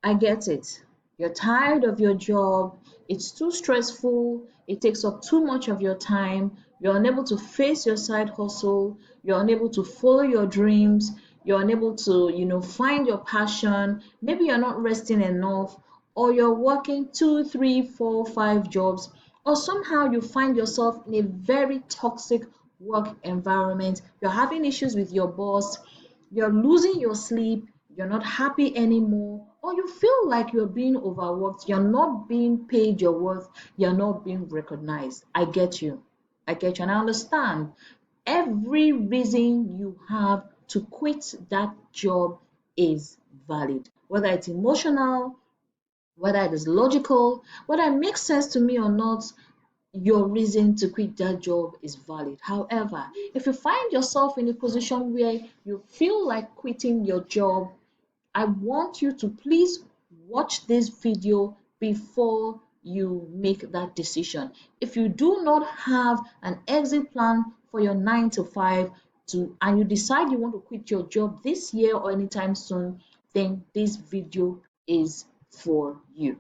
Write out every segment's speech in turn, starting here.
I get it. You're tired of your job. It's too stressful. It takes up too much of your time. You're unable to face your side hustle. You're unable to follow your dreams. You're unable to, find your passion. Maybe you're not resting enough, or you're working two, three, four, five jobs, or somehow you find yourself in a very toxic work environment. You're having issues with your boss, you're losing your sleep, you're not happy anymore, or you feel like you're being overworked, you're not being paid your worth, you're not being recognized. I get you. I get you, and I understand every reason you have to quit that job is valid, whether it's emotional, whether it is logical, whether it makes sense to me or not. Your reason to quit that job is valid. However, if you find yourself in a position where you feel like quitting your job, I want you to please watch this video before you make that decision. If you do not have an exit plan for your 9 to 5 and you decide you want to quit your job this year or anytime soon, then this video is for you.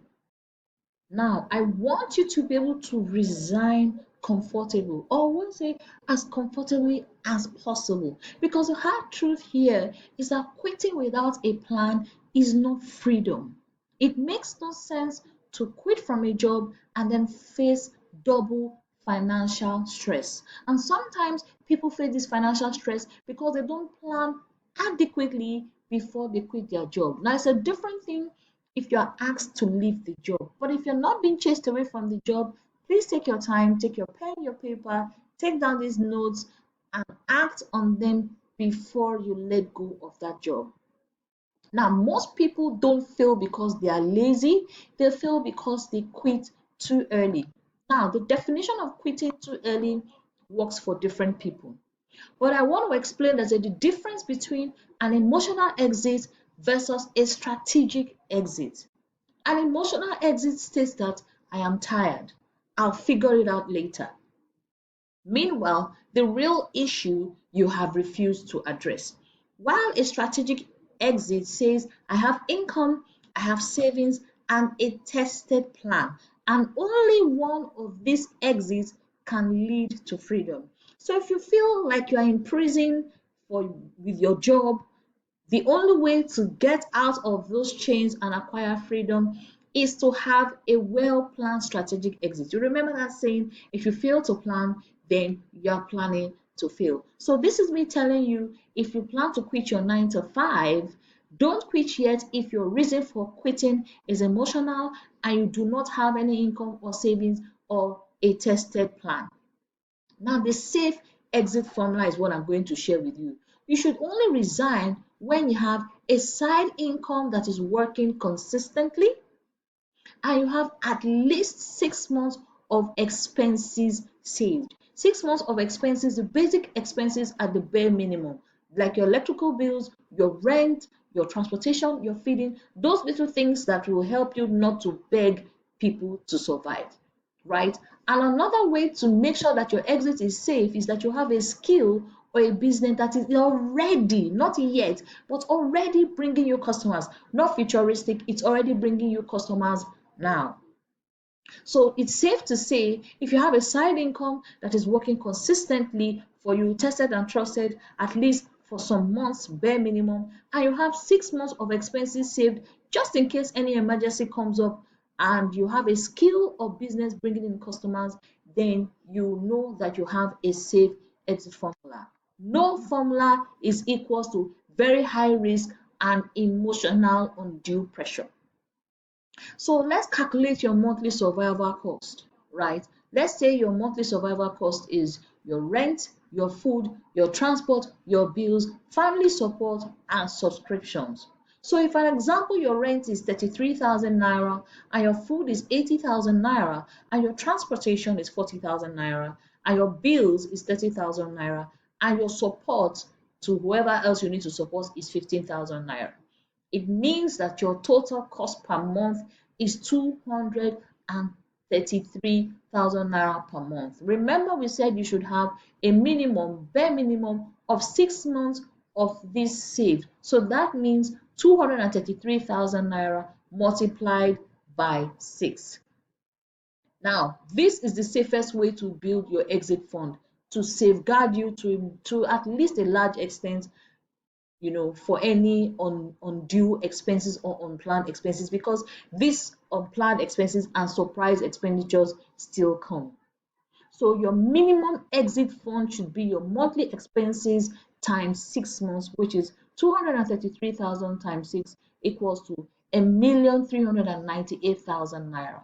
Now, I want you to be able to resign comfortable, or we'll say as comfortably as possible. Because the hard truth here is that quitting without a plan is not freedom. It makes no sense to quit from a job and then face double financial stress. And sometimes people face this financial stress because they don't plan adequately before they quit their job. Now, it's a different thing if you are asked to leave the job. But if you're not being chased away from the job, please take your time, take your pen, your paper, take down these notes, and act on them before you let go of that job. Now, most people don't fail because they are lazy, they fail because they quit too early. Now, the definition of quitting too early works for different people. But I want to explain there's a difference between an emotional exit versus a strategic exit. An emotional exit states that I am tired, I'll figure it out later. Meanwhile, the real issue you have refused to address. While a strategic exit says I have income, I have savings, and a tested plan, and only one of these exits can lead to freedom. So if you feel like you are in prison with your job, the only way to get out of those chains and acquire freedom is to have a well-planned strategic exit. You remember that saying, if you fail to plan, then you are planning to fail. So this is me telling you, if you plan to quit your 9 to 5, don't quit yet if your reason for quitting is emotional and you do not have any income or savings or a tested plan. Now, the safe exit formula is what I'm going to share with you. You should only resign when you have a side income that is working consistently and you have at least 6 months of expenses saved. 6 months of expenses, the basic expenses at the bare minimum, like your electrical bills, your rent, your transportation, your feeding, those little things that will help you not to beg people to survive, right? And another way to make sure that your exit is safe is that you have a skill or a business that is already, not yet, but already bringing you customers, not futuristic, it's already bringing you customers now. So it's safe to say if you have a side income that is working consistently for you, tested and trusted, at least for some months, bare minimum, and you have 6 months of expenses saved just in case any emergency comes up, and you have a skill or business bringing in customers, then you know that you have a safe exit formula. No formula is equals to very high risk and emotional undue pressure. So let's calculate your monthly survival cost, right? Let's say your monthly survival cost is your rent, your food, your transport, your bills, family support, and subscriptions. So if, for example, your rent is 33,000 naira and your food is 80,000 naira and your transportation is 40,000 naira and your bills is 30,000 naira and your support to whoever else you need to support is 15,000 naira, it means that your total cost per month is 233,000 naira per month. Remember, we said you should have a minimum, bare minimum of 6 months of this saved. So that means 233,000 naira multiplied by 6. Now, this is the safest way to build your exit fund to safeguard you to at least a large extent, for any undue expenses or unplanned expenses, because these unplanned expenses and surprise expenditures still come. So your minimum exit fund should be your monthly expenses times 6 months, which is 233,000 times 6 equals to 1,398,000 naira.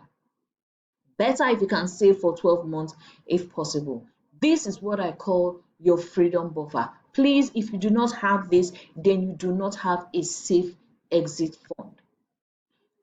Better if you can save for 12 months if possible. This is what I call your freedom buffer. Please, if you do not have this, then you do not have a safe exit fund.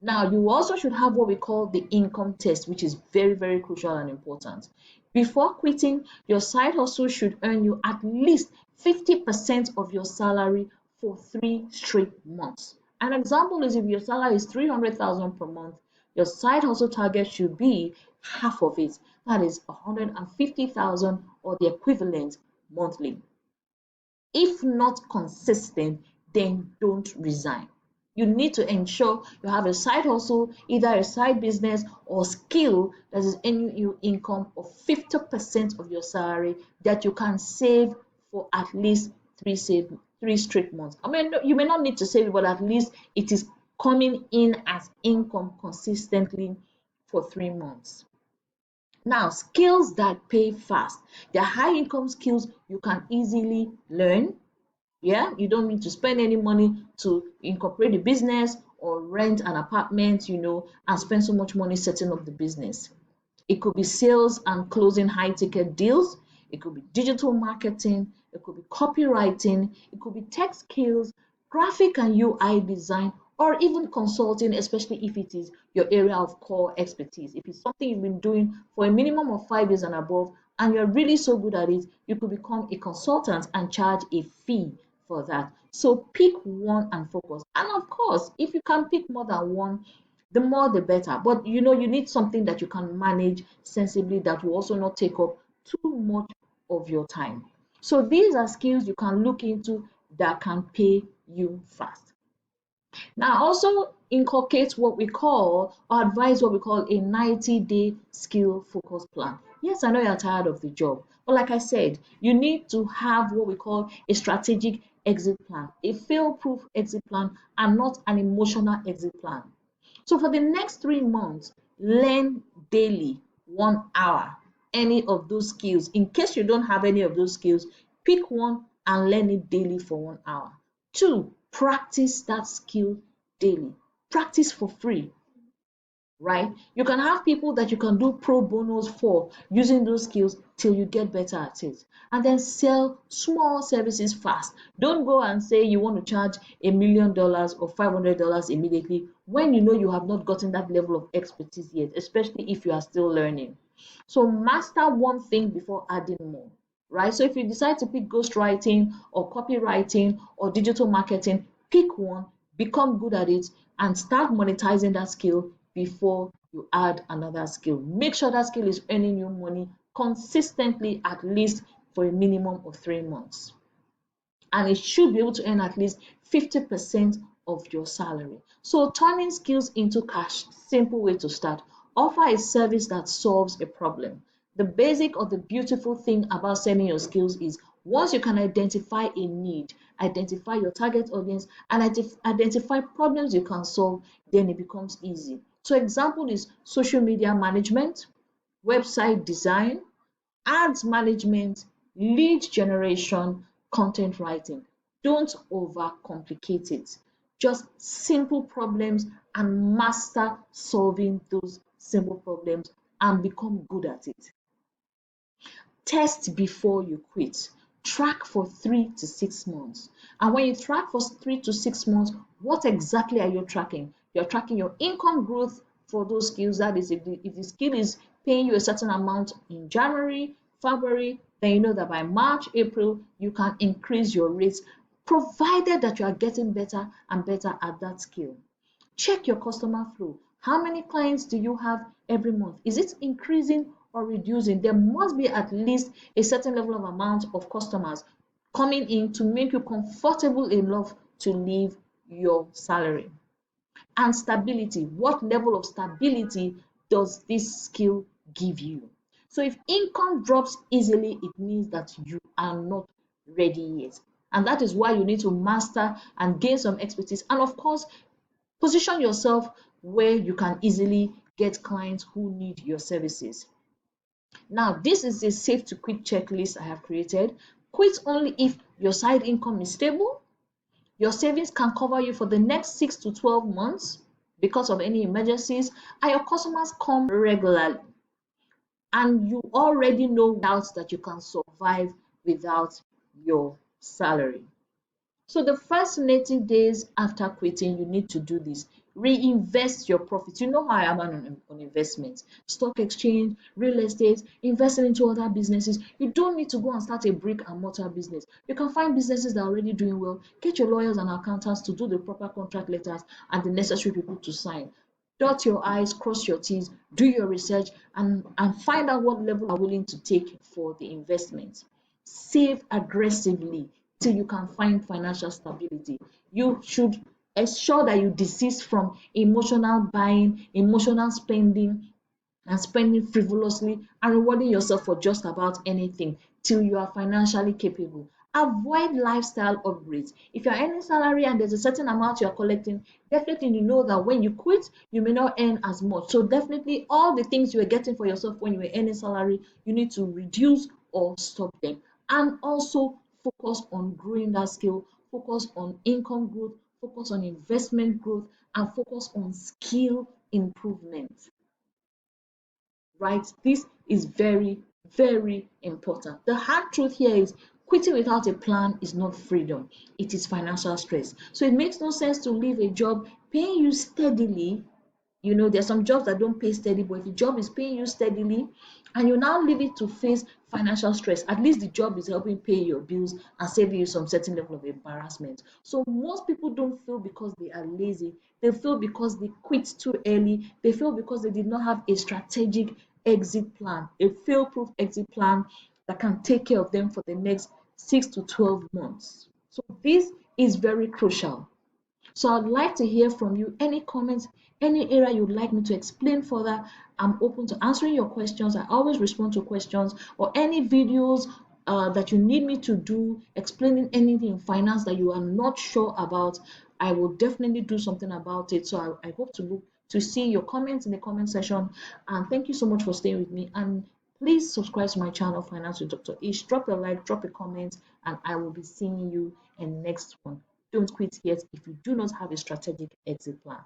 Now, you also should have what we call the income test, which is very, very crucial and important. Before quitting, your side hustle should earn you at least 50% of your salary for 3 straight months. An example is if your salary is 300,000 per month, your side hustle target should be half of it, that is 150,000 or the equivalent monthly. If not consistent, then don't resign. You need to ensure you have a side hustle, either a side business or skill that is earning you income of 50% of your salary that you can save for at least 3 straight months. I mean, you may not need to save it, but at least it is coming in as income consistently for 3 months. Now, skills that pay fast. They're high income skills you can easily learn. Yeah, you don't need to spend any money to incorporate the business or rent an apartment, and spend so much money setting up the business. It could be sales and closing high ticket deals. It could be digital marketing. It could be copywriting. It could be tech skills, graphic and UI design, or even consulting, especially if it is your area of core expertise. If it's something you've been doing for a minimum of 5 years and above, and you're really so good at it, you could become a consultant and charge a fee for that. So pick one and focus. And of course, if you can pick more than one, the more the better. But you need something that you can manage sensibly that will also not take up too much of your time. So these are skills you can look into that can pay you fast. Now, also inculcate what we call or advise what we call a 90-day skill focus plan. Yes, I know you're tired of the job, but like I said, you need to have what we call a strategic exit plan, a fail-proof exit plan, and not an emotional exit plan. So for the next 3 months, learn daily 1 hour any of those skills. In case you don't have any of those skills, pick one and learn it daily for 1 hour. 2, practice that skill daily. Practice for free, right? You can have people that you can do pro bonos for using those skills till you get better at it. And then sell small services fast. Don't go and say you want to charge $1,000,000 or $500 immediately when you know you have not gotten that level of expertise yet, especially if you are still learning. So master one thing before adding more, right? So if you decide to pick ghostwriting or copywriting or digital marketing, pick one, become good at it, and start monetizing that skill before you add another skill. Make sure that skill is earning you money consistently, at least for a minimum of 3 months. And it should be able to earn at least 50% of your salary. So turning skills into cash, simple way to start. Offer a service that solves a problem. The basic or the beautiful thing about selling your skills is once you can identify a need, identify your target audience, and identify problems you can solve, then it becomes easy. So example is social media management, website design, ads management, lead generation, content writing. Don't overcomplicate it. Just simple problems and master solving those simple problems and become good at it. Test before you quit. Track for 3 to 6 months. And when you track for 3 to 6 months, what exactly are you tracking? You're tracking your income growth for those skills. That is, if the skill is paying you a certain amount in January, February, then you know that by March, April, you can increase your rates, provided that you are getting better and better at that skill. Check your customer flow. How many clients do you have every month? Is it increasing or reducing? There must be at least a certain level of amount of customers coming in to make you comfortable enough to leave your salary. and stability. What level of stability does this skill give you? So if income drops easily, it means that you are not ready yet. And that is why you need to master and gain some expertise. And of course, position yourself where you can easily get clients who need your services. Now, this is a safe to quit checklist I have created. Quit only if your side income is stable, your savings can cover you for the next 6 to 12 months because of any emergencies, and your customers come regularly. And you already know doubts that you can survive without your salary. So the first 90 days after quitting, you need to do this. Reinvest your profits. You know how I am on investments. Stock exchange, real estate, investing into other businesses. You don't need to go and start a brick and mortar business. You can find businesses that are already doing well. Get your lawyers and accountants to do the proper contract letters and the necessary people to sign. Dot your I's, cross your T's, do your research, and find out what level you are willing to take for the investment. Save aggressively till you can find financial stability. You should ensure that you desist from emotional buying, emotional spending, and spending frivolously and rewarding yourself for just about anything till you are financially capable. Avoid lifestyle upgrades. If you're earning salary and there's a certain amount you're collecting, definitely you know that when you quit, you may not earn as much. So definitely all the things you were getting for yourself when you were earning salary, you need to reduce or stop them. And also focus on growing that skill, focus on income growth, focus on investment growth, and focus on skill improvement, right? This is very, very important. The hard truth here is quitting without a plan is not freedom, it is financial stress. So it makes no sense to leave a job paying you steadily. You know, there's some jobs that don't pay steady, but if the job is paying you steadily and you now leave it to face financial stress, at least the job is helping pay your bills and saving you some certain level of embarrassment. So most people don't fail because they are lazy. They fail because they quit too early. They fail because they did not have a strategic exit plan, a fail-proof exit plan that can take care of them for the next 6 to 12 months. So this is very crucial. So I'd like to hear from you. Any comments, any area you'd like me to explain further, I'm open to answering your questions. I always respond to questions, or any videos that you need me to do explaining anything in finance that you are not sure about. I will definitely do something about it. So I hope to see your comments in the comment section. And thank you so much for staying with me. And please subscribe to my channel, Finance with Dr. Ish. Drop a like, drop a comment, and I will be seeing you in the next one. Don't quit yet if you do not have a strategic exit plan.